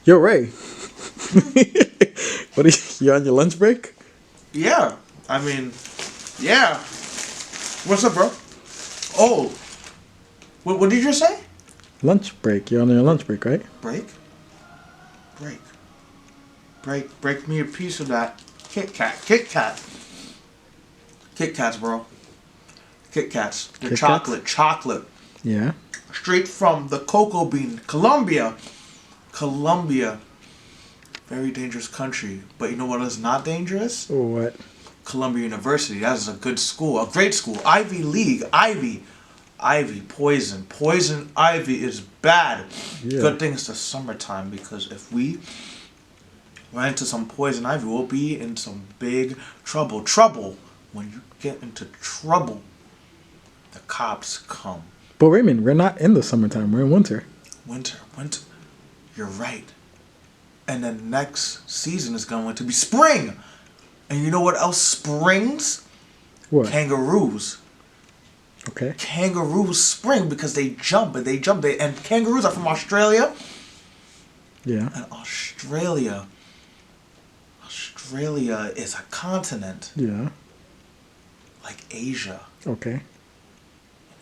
Yo, Ray. What are you on your lunch break? Yeah. I mean, yeah. What's up, bro? Oh. What did you just say? Lunch break. You're on your lunch break, right? Break? Break. Break me a piece of that Kit Kat. Kit Kat. Kit Kats, bro. Kit Kats. The Kit chocolate. Kats? Chocolate. Yeah. Straight from the cocoa bean. Colombia. Very dangerous country. But you know what is not dangerous? What? Columbia University. That is a good school. A great school. Ivy League. Ivy. Poison. Poison ivy is bad. Yeah. Good thing it's the summertime, because if we run into some poison ivy, we'll be in some big trouble. Trouble. When you get into trouble, the cops come. But wait a minute. We're not in the summertime. We're in winter. Winter. You're right. And then next season is going to be spring. And you know what else springs? What? Kangaroos. Okay. Kangaroos spring because they jump. And kangaroos are from Australia. Yeah. And Australia is a continent Yeah. like Asia. Okay.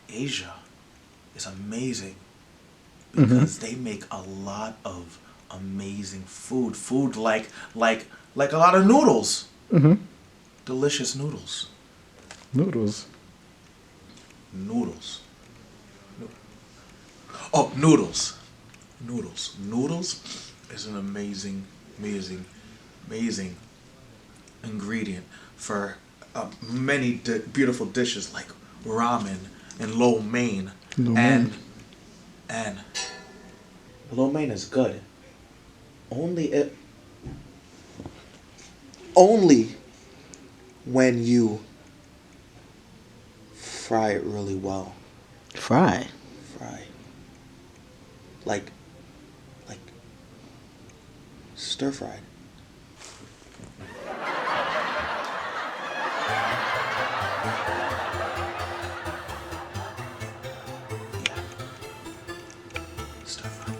Asia is amazing because they make a lot of amazing food. Food like a lot of noodles. Mm-hmm. Delicious noodles. Noodles. Noodles. Oh, noodles. Noodles is an amazing ingredient for many beautiful dishes like ramen and lo mein. Lo mein. And lo mein is good. Only when you fry it really well. Fry. Like stir fried. Yeah. Stir fried.